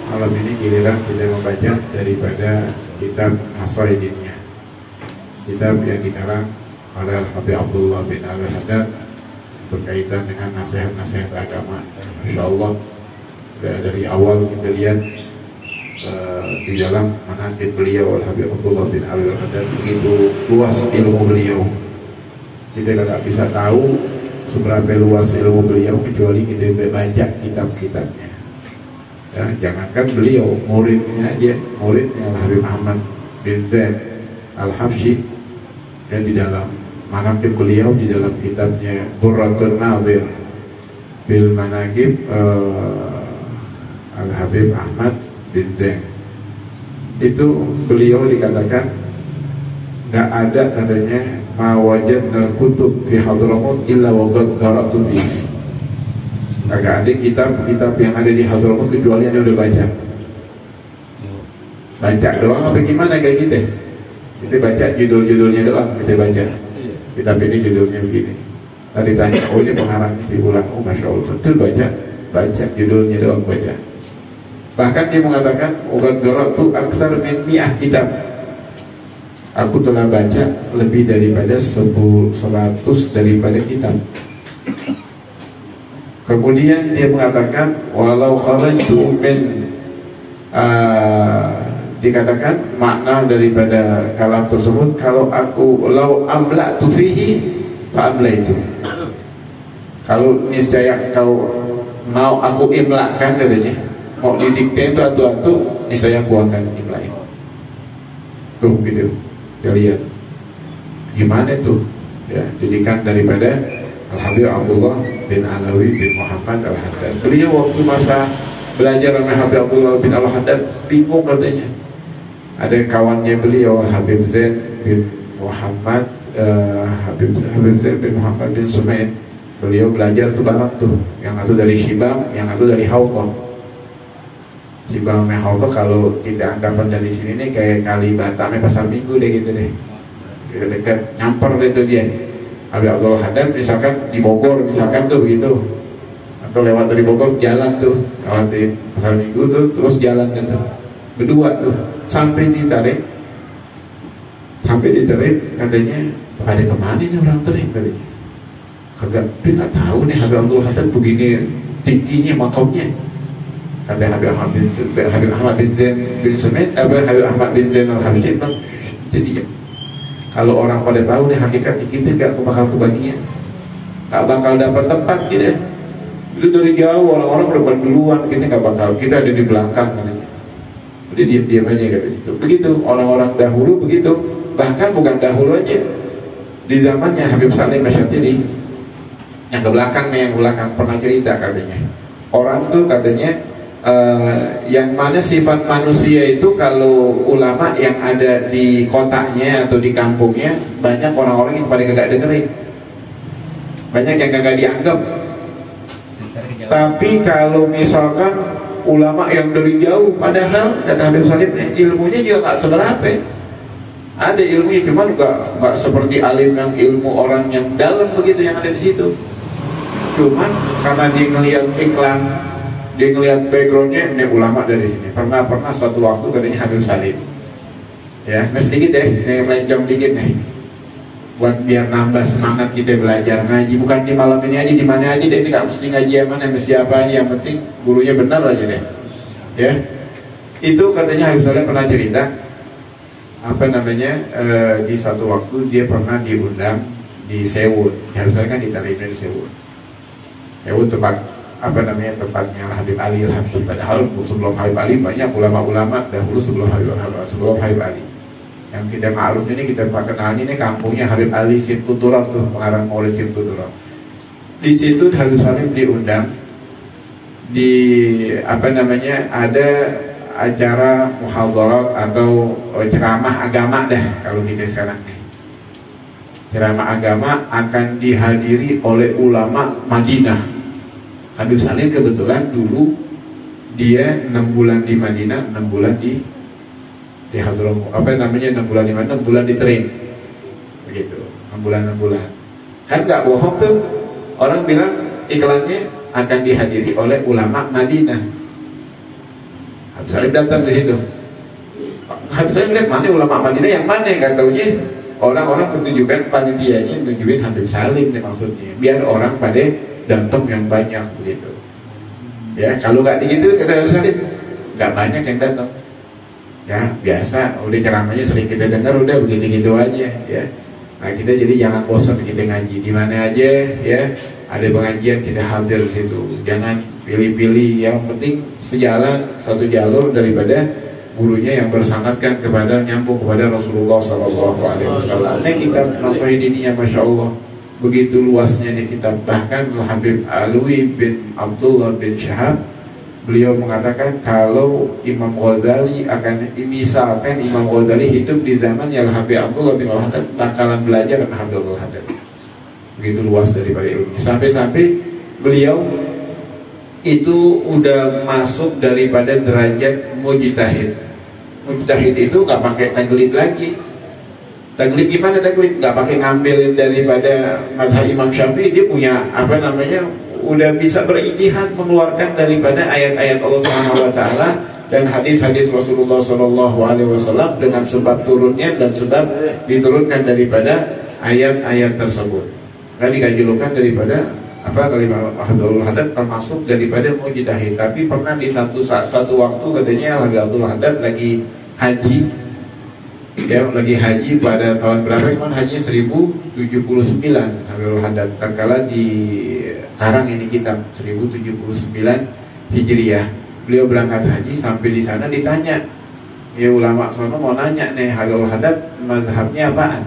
malam ini giliran kita membaca daripada kitab As-Saidiniyah, kitab yang dikarang oleh Habib Abdullah bin Al-Haddad berkaitan dengan nasihat-nasihat agama. Masya Allah, dari awal kita lihat di dalam manaqib beliau Habib Abdullah bin Al-Haddad begitu luas ilmu beliau. Kita tidak bisa tahu seberapa luas ilmu beliau kecuali kita baca kitab-kitabnya. Ya, jangankan beliau, muridnya aja, muridnya Habib Ahmad bin Zaid Al-Habsyi, dan di dalam manaqib beliau, di dalam kitabnya Burratun Nadhir bil Manaqib Al-Habib Ahmad bin Zaid, itu beliau dikatakan nggak ada katanya ma wajadnal kutub fi Hadramut illa wa qad qara'tu fihi. Agak ada kitab-kitab yang ada di Hadramut kecuali yang udah baca. Baca doang apa gimana kayak kita? Kita baca judul-judulnya doang, kita baca. Kitab ini judulnya begini. Tadi tanya, oh ini pengarang si ulang, oh masya Allah, betul baca judulnya doang baca. Bahkan dia mengatakan, ugat dorok tu aksar min mi'ah kitab. Aku telah baca lebih daripada 100 daripada kitab. Kemudian dia mengatakan walau kharajtu min dikatakan makna daripada kalam tersebut, kalau aku lau amla'tu fihi fa amlaitu. Kalau niscaya kau mau aku imlakan katanya, mau didikte itu atu-atu, niscaya aku akan imlain. Tuh gitu. Kita lihat gimana tuh ya didikan daripada Al-Habib Abdullah bin Alawi bin Muhammad Al-Haddad. Beliau waktu masa belajar sama Habib Abdullah bin Al-Haddad bingung katanya. Ada kawannya beliau Habib Zain bin Muhammad Habib Zain bin Muhammad bin Sumaid. Beliau belajar tuh bareng tuh, yang satu dari Shibam, yang satu dari Hawqah. Shibam dan Hawqah kalau kita anggapan dari sini nih kayak Kalibata sama Pasar Minggu deh gitu deh. Dekat nyamper deh tuh dia. Habib Abdullah Haddad misalkan di Bogor misalkan tuh begitu, atau lewat dari Bogor jalan tuh lewat di Pasar Minggu tuh terus jalan gitu berdua tuh sampai ditarik katanya pada kemana nih orang terik katanya, kagak dia nggak tahu nih Habib Abdullah Haddad begini tingginya makamnya. Kata Habib Ahmad bin Zain bin Sumaid, Habib Ahmad bin Zain Al-Habsyi bilang, jadi kalau orang pada tahu nih hakikatnya kita gak bakal kebagian, gak bakal dapat tempat kita. Itu dari jauh orang-orang udah duluan, kita gak bakal, kita ada di belakang katanya. Udah diam-diam aja gitu. Begitu orang-orang dahulu begitu, bahkan bukan dahulu aja, di zamannya Habib Salim Asyatiri yang ke belakang pernah cerita katanya. Orang tuh katanya yang mana sifat manusia itu kalau ulama yang ada di kotanya atau di kampungnya banyak orang-orang yang pada kagak dengerin, banyak yang kagak dianggap. Tapi kalau misalkan ulama yang dari jauh, padahal kata Habib Salim ilmunya juga gak seberapa, ada ilmunya cuman gak seperti alim yang ilmu orang yang dalam begitu yang ada di situ. Cuman karena dia ngelihat iklan, dia ngelihat backgroundnya, ini ulama dari sini. Pernah suatu waktu katanya Habib Salim, ya, sedikit deh, ini melencong dikit nih, buat biar nambah semangat kita belajar ngaji. Bukan di malam ini aja, di mana aja deh, tidak mesti ngaji yang mana, mesti apa aja, yang penting gurunya benar aja deh, ya. Itu katanya Habib Salim pernah cerita, di satu waktu dia pernah diundang di Sewut. Habib Salim kan ditarimnya di Sewut tempat tempatnya Habib Ali Al-Habsyi. Padahal sebelum Habib Ali banyak ulama-ulama dahulu sebelum Habib Ali. Yang kita ma'ruf ini, kita kenalnya ini kampungnya Habib Ali Simtuturan tuh, pengarang Maulid Simtuturan. Di situ Habib Salim diundang di ada acara muhadharat atau ceramah agama dah kalau kita sekarang nih. Ceramah agama akan dihadiri oleh ulama Madinah. Habib Salim kebetulan dulu dia 6 bulan di Madinah, 6 bulan di Hadramut, 6 bulan di mana, 6 bulan di train, begitu, 6 bulan. Kan nggak bohong tuh, orang bilang iklannya akan dihadiri oleh ulama Madinah. Habib Salim datang di situ. Habib Salim lihat mana ulama Madinah yang mana, nggak taunya orang-orang pertunjukan panitianya nunjukin Habib Salim nih maksudnya, biar orang pada datang yang banyak begitu. Ya kalau nggak begitu kata Habib Salim nggak banyak yang datang. Ya biasa, udah ceramahnya sering kita dengar, udah begitu-gitu aja ya. Nah kita jadi jangan bosan kita ngaji di mana aja ya, ada pengajian kita hadir di situ, jangan pilih-pilih, yang penting sejalan satu jalur daripada gurunya yang bersanadkan kepada nyambung kepada Rasulullah SAW. Ini kitab Nasihaddiniyah, masya Allah begitu luasnya nih kitab. Bahkan Habib Alwi bin Abdullah bin Syahab beliau mengatakan kalau Imam Ghazali akan, misalkan Imam Ghazali hidup di zaman yang Habib Abdullah bin Haddad, bakalan belajar dengan Habib Abdullah Haddad. Begitu luas daripada ilmunya, sampai-sampai beliau itu udah masuk daripada derajat mujtahid. Mujtahid itu nggak pakai taklid lagi. Taklid gimana taklid? Nggak pakai ngambil daripada mazhab Imam Syafi'i, dia punya apa namanya, udah bisa berijtihad mengeluarkan daripada ayat-ayat Allah Subhanahu wa taala dan hadis-hadis Rasulullah sallallahu alaihi wasallam dengan sebab turunnya dan sebab diturunkan daripada ayat-ayat tersebut. Dan dikajulukan daripada apa kalimat Abdul Haddad termasuk daripada mujtahid. Tapi pernah di satu waktu katanya Abdul Haddad lagi haji. Ya, lagi haji pada tahun berapa? Cuman haji 1079 Abdul Haddad. Tatkala di sekarang ini kitab 1079 Hijriah, beliau berangkat haji, sampai di sana ditanya, ya ulama sono mau nanya nih, Abdul Haddad mazhabnya apaan?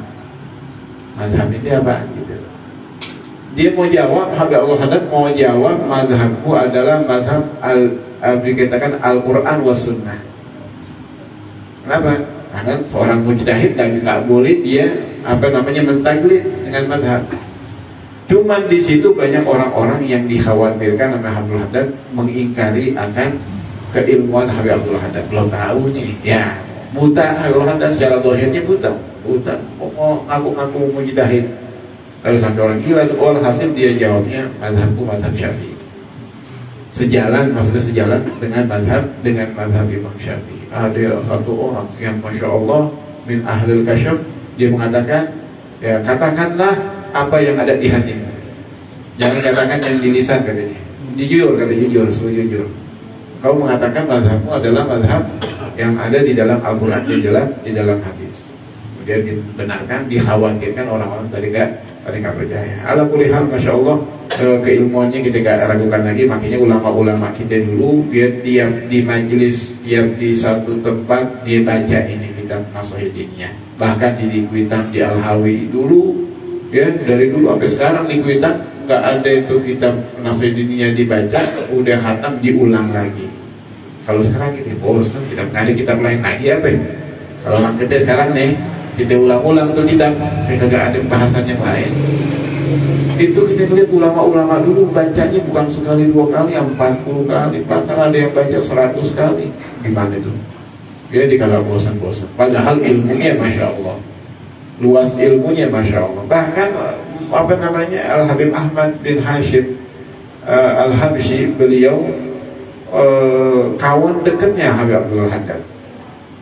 Mazhab itu apaan gitu. Dia mau jawab, Abdul Haddad mau jawab, mazhabku adalah mazhab dikatakan Al-Quran wa Sunnah. Kenapa? Karena seorang mujtahid nggak boleh dia apa namanya mentaklid dengan mazhab. Cuman di situ banyak orang-orang yang dikhawatirkan sama Abdul Haddad mengingkari akan keilmuan Habib Abdul Haddad. Belum tahu nih, ya buta Abdul Haddad secara zahirnya buta, mau ngaku-ngaku mujtahid. Lalu sampai orang gila itu, hasil dia jawabnya mazhabku mazhab Syafi'i. Maksudnya sejalan dengan mazhab Imam Syafi'i. Ada satu orang yang masya Allah min ahlil kasyaf, dia mengatakan, ya katakanlah apa yang ada di hatimu, jangan katakan yang di lisan, katanya. Jujur, jujur. Kau mengatakan mazhabmu adalah mazhab yang ada di dalam Al-Quran, di dalam hadis. Kemudian dibenarkan, dikhawatirkan orang-orang tadi nggak percaya. Ala kulli hal, masya Allah keilmuannya kita gak ragukan lagi. Makanya ulama-ulama kita dulu biar tiap di majelis, tiap di satu tempat dia baca ini kitab Nasihaddiniyah. Bahkan di Kuitang, di Al-Hawi dulu, ya dari dulu sampai sekarang di Kuitang nggak ada itu kitab Nasihaddiniyah dibaca, udah khatam diulang lagi. Kalau sekarang kita bosan, kita nggak ada kitab lain lagi apa ya? Kalau kita sekarang nih kita ulang-ulang tuh kitab, kita nggak ada bahasan yang lain. Itu kita lihat ulama-ulama dulu bacanya bukan sekali 2 kali, 40 kali, bahkan ada yang baca 100 kali. Gimana itu? Ya dikala bosan-bosan. Padahal ilmunya masya Allah, luas ilmunya masya Allah. Bahkan apa namanya Al-Habib Ahmad bin Hashim Al-Habsyi, beliau kawan dekatnya Habib Abdul Haddad,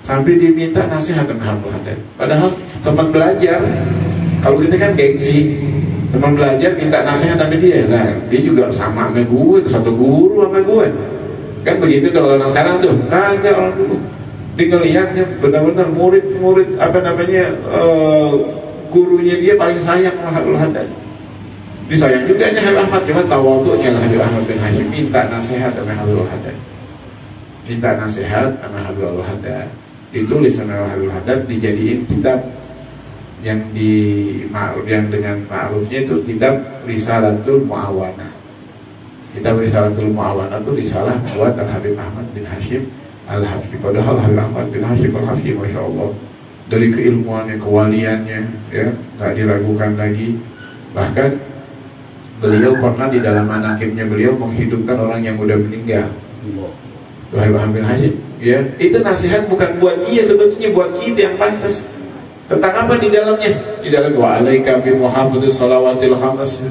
sampai diminta nasihat dengan Abdul Haddad. Padahal teman belajar. Kalau kita kan gengsi, teman belajar minta nasihat sama dia, lah dia juga sama gue, satu guru sama gue. Kan begitu tuh kalau orang sekarang tuh, kagak orang dulu. Dia ngelihatnya benar-benar murid apa namanya gurunya dia paling sayang sama Abdul Haddad. Disayang juga nya Habib Ahmad, cuma tawadhu'nya Habib Ahmad bin Hashim minta nasihat sama Abdul Haddad. Minta nasihat sama Habib Abdul Haddad. Ditulis sama Habib Haddad, dijadiin kitab yang dengan ma'rufnya itu kitab Risalatul Mu'awana. Kitab Risalatul Mu'awana itu risalah buat Al-Habib Ahmad bin Hashim Al-Habsyi. Padahal Habib Ahmad bin Hashim Al-Habsyi masya Allah dari keilmuannya, kewaliannya, ya nggak diragukan lagi. Bahkan beliau pernah di dalam manaqibnya beliau menghidupkan orang yang udah meninggal. Habib Ahmad bin Hashim, ya itu nasihat bukan buat dia, sebetulnya buat kita yang pantas. Tentang apa di dalamnya? Di dalam wa alaika bi muhafadzati shalawatil khams.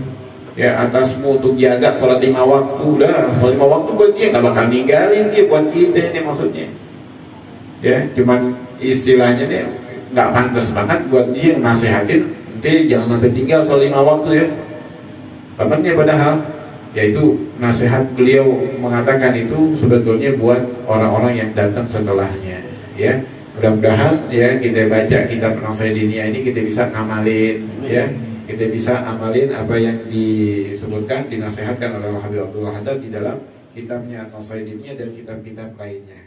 ya atasmu untuk jaga sholat 5 waktu. Dah sholat 5 waktu buat dia, nggak bakal ninggalin dia buat kita ini maksudnya. Ya cuman istilahnya dia nggak pantas banget buat dia nasihatin nanti jangan sampai tinggal sholat 5 waktu ya. Temannya padahal yaitu nasihat beliau mengatakan itu sebetulnya buat orang-orang yang datang setelahnya. Ya mudah-mudahan ya kita baca kitab Nasaidinia ini kita bisa ngamalin ya, kita bisa amalin apa yang disebutkan dinasihatkan oleh Habib Abdullah Haddad di dalam kitabnya Nasaidinia dan kitab-kitab lainnya.